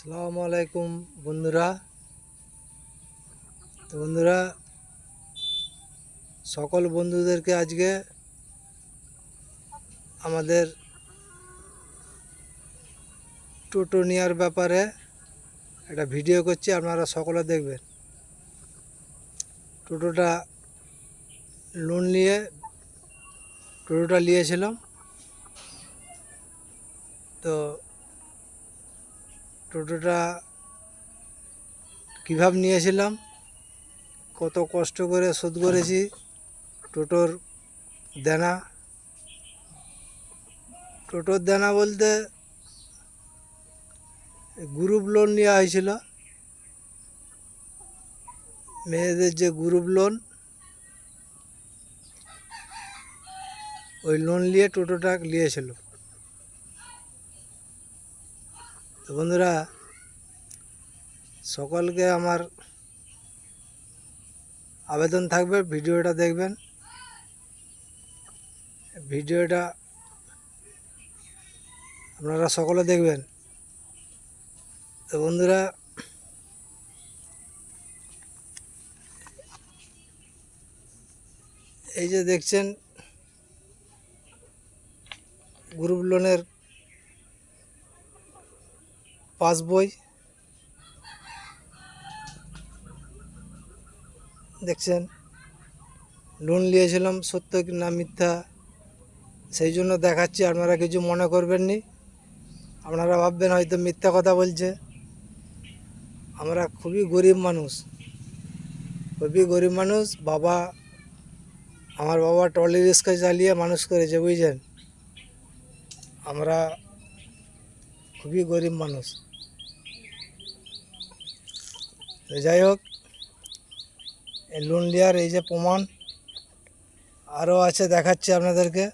আসসালামু আলাইকুম বন্ধুরা। তো বন্ধুরা, সকল বন্ধুদেরকে আজকে আমাদের টোটো নেওয়ার ব্যাপারে একটা ভিডিও করছি, আপনারা সকলে দেখবেন। টোটোটা লোন নিয়ে টোটোটা নিয়েছিলাম। তো টোটোটা কীভাবে নিয়েছিলাম, কত কষ্ট করে শোধ করেছি, টোটোর দেনা বলতে গ্রুপ লোন নেওয়া হয়েছিল, মেয়েদের যে গ্রুপ লোন, ওই লোন নিয়ে টোটোটা নিয়েছিল। তো বন্ধুরা, সকলকে আমার আবেদন থাকবে, ভিডিওটা দেখবেন। ভিডিওটা আপনারা সকলে দেখবেন। তো বন্ধুরা, এই যে দেখছেন গ্রুপ লোনের পাসবই দেখছেন। লোন নিয়েছিলাম, সত্য কি না মিথ্যা সেই জন্য দেখাচ্ছি, আপনারা কিছু মনে করবেন নি। আপনারা ভাববেন হয়তো মিথ্যা কথা বলছে। আমরা খুবই গরিব মানুষ, আমার বাবা ট্রলি রিক্সা চালিয়ে মানুষ করেছে, বুঝছেন। আমরা খুবই গরিব মানুষ। তো যাই হোক, এই লোন নেওয়ার এই যে প্রমাণ আরও আছে, দেখাচ্ছি আপনাদেরকে।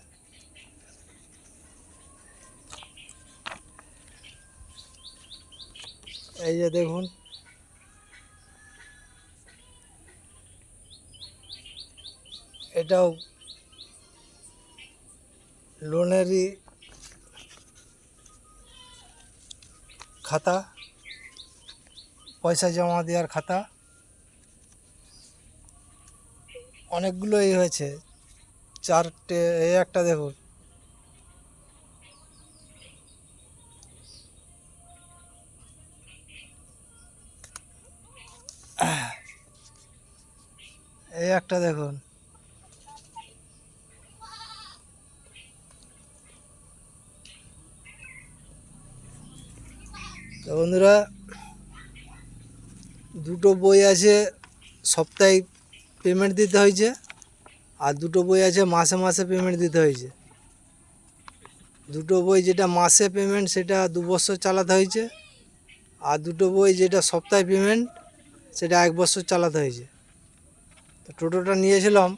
এই যে দেখুন, এটাও লোনেরই খাতা, পয়সা জমা দেওয়ার খাতা। অনেকগুলো এই হয়েছে, চারটে। এই একটা দেখুন, এই একটা দেখুন। তো বন্ধুরা, দুটো বই আছে, সপ্তাহে পেমেন্ট দিতে হয়েছে, আর দুটো বই আছে মাসে মাসে পেমেন্ট দিতে হয়েছে। দুটো বই যেটা মাসে পেমেন্ট সেটা 2 বছর চালাতে হয়েছে, আর দুটো বই যেটা সপ্তাহে পেমেন্ট সেটা 1 বছর চালাতে হয়েছে। তো টোটোটা নিয়েছিলাম,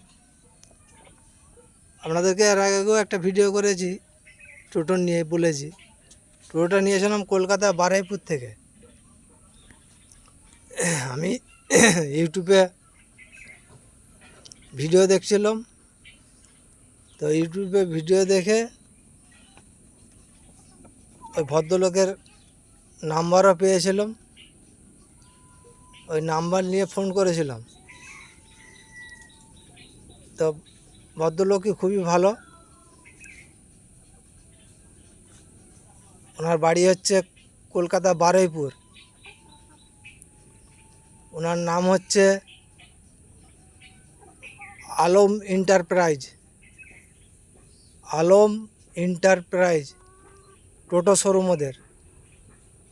আপনাদেরকে এর আগেও একটা ভিডিও করেছি, টোটো নিয়ে বলেছি। টোটোটা নিয়েছিলাম কলকাতা বারুইপুর থেকে। আমি ইউটিউবে ভিডিও দেখছিলাম, তো ইউটিউবে ভিডিও দেখে ওই ভদ্রলোকের নাম্বারও পেয়েছিলাম, ওই নাম্বার নিয়ে ফোন করেছিলাম। তো ভদ্রলোকই খুবই ভালো, ওনার বাড়ি হচ্ছে কলকাতা বারুইপুর। ওনার নাম হচ্ছে আলম এন্টারপ্রাইজ টোটো শোরুম।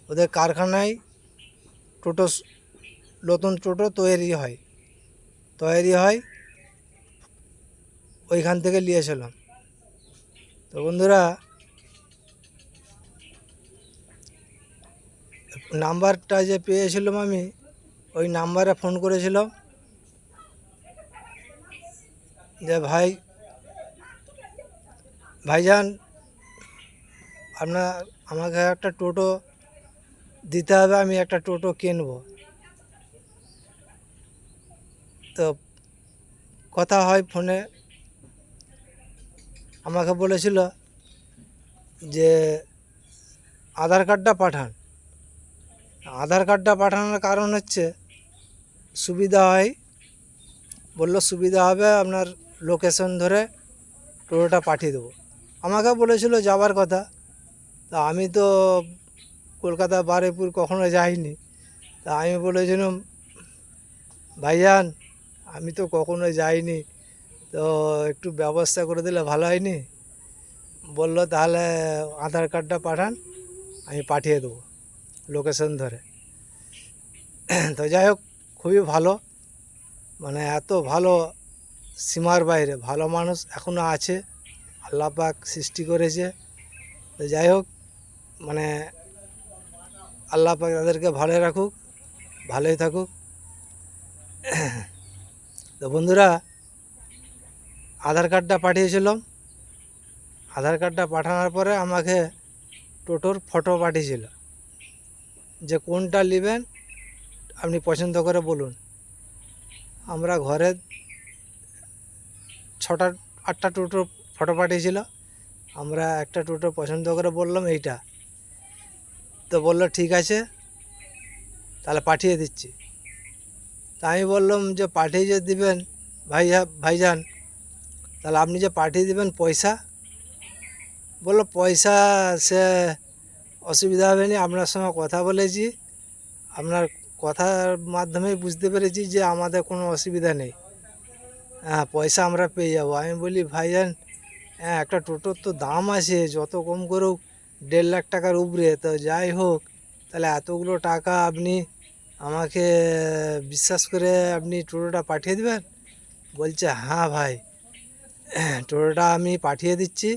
ওদের কারখানায় টোটো, নতুন টোটো তৈরি হয়, ওইখান থেকে নিয়েছিলাম। তো বন্ধুরা, নাম্বারটা যে পেয়েছিলাম আমি, ওই নাম্বারে ফোন করেছিলাম যে ভাইজান, আমাকে একটা টোটো দিতে হবে, আমি একটা টোটো কিনব। তো কথা হয় ফোনে, আমাকে বলেছিল যে আধার কার্ডটা পাঠান। আধার কার্ডটা পাঠানোর কারণ হচ্ছে সুবিধা হয়, বললো সুবিধা হবে, আপনার লোকেশন ধরে টোটোটা পাঠিয়ে দেবো। আমাকে বলেছিল যাওয়ার কথা, তা আমি তো কলকাতা বারুইপুর কখনো যাইনি। তা আমি বলেছিলাম ভাইজান আমি তো কখনো যাইনি, তো একটু ব্যবস্থা করে দিলে ভালো হয়নি। বললো তাহলে আধার কার্ডটা পাঠান, আমি পাঠিয়ে দেবো লোকেশন ধরে। তো যাই হোক, খুবই ভালো, মানে এত ভালো, সীমার বাইরে ভালো মানুষ এখনও আছে, আল্লাহ পাক সৃষ্টি করেছে। তো যাই হোক, মানে আল্লাহ পাক তাদেরকে ভালো রাখুক, ভালোই থাকুক। তো বন্ধুরা, আধার কার্ডটা পাঠিয়েছিলাম, আধার কার্ডটা পাঠানোর পরে আমাকে টোটোর ফটো পাঠিয়েছিল, যে কোনটা নেবেন আপনি পছন্দ করে বলুন। আমরা ঘরে 6-8টা টোটোর ফটো পাঠিয়েছিল, আমরা একটা টোটো পছন্দ করে বললাম এইটা। তো বললো ঠিক আছে তাহলে পাঠিয়ে দিচ্ছি। তা আমি বললাম যে পাঠিয়ে যে দিবেন ভাইজান, তাহলে আপনি যে পাঠিয়ে দিবেন পয়সা? বললো পয়সা সে অসুবিধা হবে না, আপনার সঙ্গে কথা বলেছি, আপনার কথার মাধ্যমেই বুঝতে পেরেছি যে আমাদের কোনো অসুবিধা নেই, হ্যাঁ পয়সা আমরা পেয়ে যাবো। আমি বলি ভাইজান, হ্যাঁ একটা টোটোর তো দাম আছে, যত কম করেও 1.5 লাখ টাকার উপরে, তো যাই হোক তাহলে এতগুলো টাকা আপনি আমাকে বিশ্বাস করে আপনি টোটোটা পাঠিয়ে দেবেন? বলছে হ্যাঁ ভাই, টোটোটা আমি পাঠিয়ে দিচ্ছি,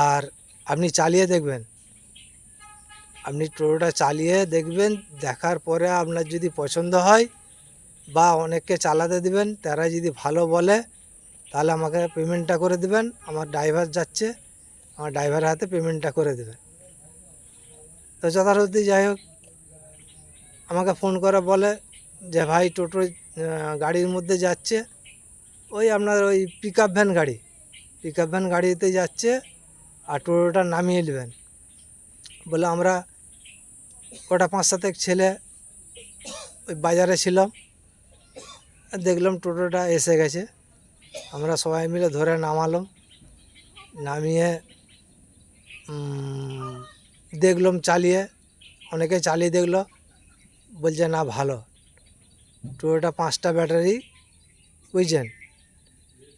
আর আপনি চালিয়ে দেখবেন, আপনি টোটোটা চালিয়ে দেখবেন, দেখার পরে আপনার যদি পছন্দ হয় বা অনেককে চালাতে দিবেন, তারা যদি ভালো বলে তাহলে আমাকে পেমেন্টটা করে দেবেন, আমার ড্রাইভার যাচ্ছে, আমার ড্রাইভারের হাতে পেমেন্টটা করে দেবেন। তো যথারীতি যাই হোক আমাকে ফোন করে বলে যে ভাই টোটো গাড়ির মধ্যে যাচ্ছে, ওই আপনার ওই পিক আপ ভ্যান গাড়িতে যাচ্ছে, আর টোটোটা নামিয়ে নেবেন। বলে আমরা কটা 5-7 ছেলে ওই বাজারে ছিলাম, দেখলাম টোটোটা এসে গেছে, আমরা সবাই মিলে ধরে নামালাম, নামিয়ে দেখলাম চালিয়ে, অনেকে চালিয়ে দেখলো, বলছে না ভালো, টোটোটা 5টা ব্যাটারি, বুঝছেন,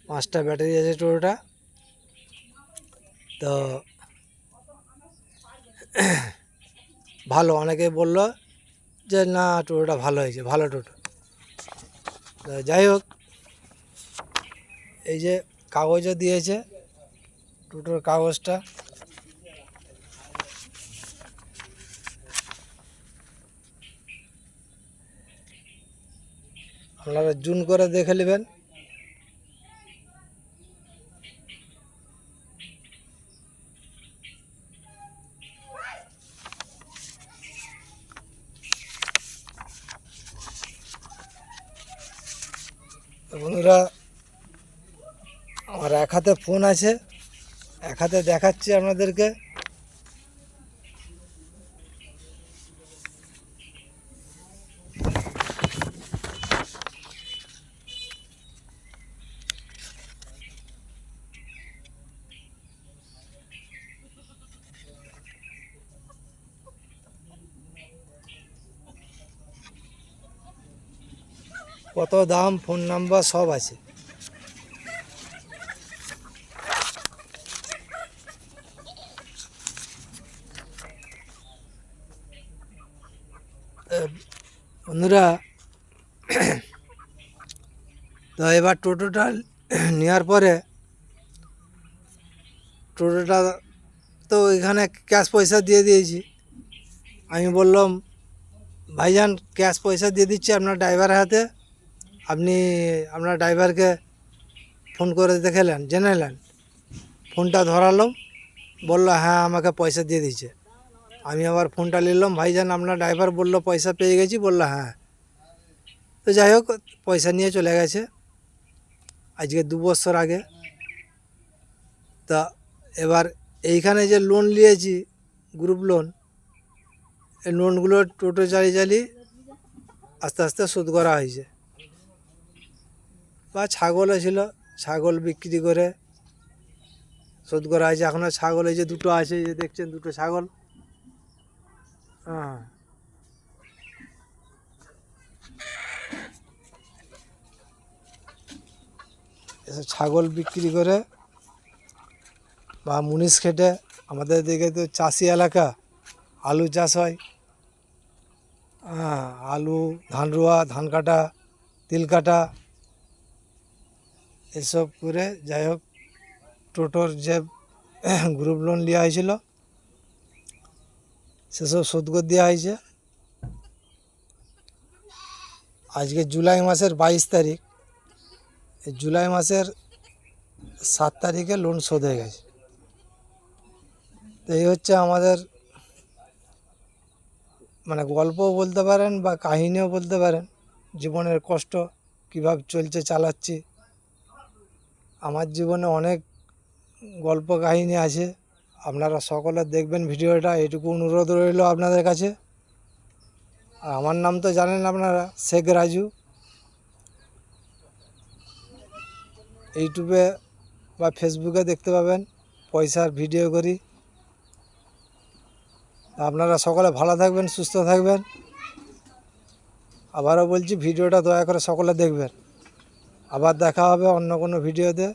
5টা ব্যাটারি আছে টোটোটা। তো ভালো, অনেকে বললো যে না টোটোটা ভালো হয়েছে, ভালো টোটো। তো যাই হোক, এই যে কাগজও দিয়েছে, টোটোর কাগজটা, আপনারা জুম করে দেখে নেবেন। তো বন্ধুরা, আমার এক হাতে ফোন আছে, এক হাতে দেখাচ্ছি আপনাদেরকে। কত দাম, ফোন নাম্বার সব আছে। বন্ধুরা, তো এবার টোটোটা নেওয়ার পরে, টোটোটা তো এখানে ক্যাশ পয়সা দিয়ে দিয়েছি। আমি বললাম ভাইজান ক্যাশ পয়সা দিয়ে দিচ্ছি আপনার ড্রাইভারের হাতে, আপনি আপনার ড্রাইভারকে ফোন করে দেখেলেন, জেনে নেন। ফোনটা ধরালাম, বললো হ্যাঁ আমাকে পয়সা দিয়ে দিয়েছে। আমি আবার ফোনটা নিলাম, ভাইজান আপনার ড্রাইভার বললো পয়সা পেয়ে গেছি, বললো হ্যাঁ। তো যাই হোক পয়সা নিয়ে চলে গেছে, আজকে 2 বছর আগে। তা এবার এইখানে যে লোন নিয়েছি, গ্রুপ লোন, এই লোনগুলো টোটো চালিয়ে চালিয়ে আস্তে আস্তে শোধ করা হয়েছে। বা ছাগলও ছিল, ছাগল বিক্রি করে শোধ করা হয়েছে। এখনও ছাগল এই যে দুটো আছে, এই যে দেখছেন দুটো ছাগল। হ্যাঁ, এসব ছাগল বিক্রি করে বা মুনিশ খেটে, আমাদের দিকে তো চাষি এলাকা, আলু চাষ হয়। হ্যাঁ, আলু, ধান রোয়া, ধান কাটা, তিল কাটা, এসব করে যাই হোক টোটোর যে গ্রুপ লোন নেওয়া হয়েছিল সেসব শোধ করে দেওয়া হয়েছে। আজকে জুলাই মাসের 22 তারিখ, এই জুলাই মাসের 7 তারিখে লোন শোধ হয়ে গেছে। তো এই হচ্ছে আমাদের মানে গল্পও বলতে পারেন বা কাহিনীও বলতে পারেন, জীবনের কষ্ট কীভাবে চলছে চালাচ্ছি। আমার জীবনে অনেক গল্প কাহিনী আছে, আপনারা সকলে দেখবেন ভিডিওটা, এটুকু অনুরোধ রইল আপনাদের কাছে। আর আমার নাম তো জানেন আপনারা, শেখ রাজু। ইউটিউবে বা ফেসবুকে দেখতে পাবেন পয়সার ভিডিও করি। আপনারা সকলে ভালো থাকবেন, সুস্থ থাকবেন। আবারও বলছি ভিডিওটা দয়া করে সকলে দেখবেন। আবার দেখা হবে অন্য কোনো ভিডিওতে।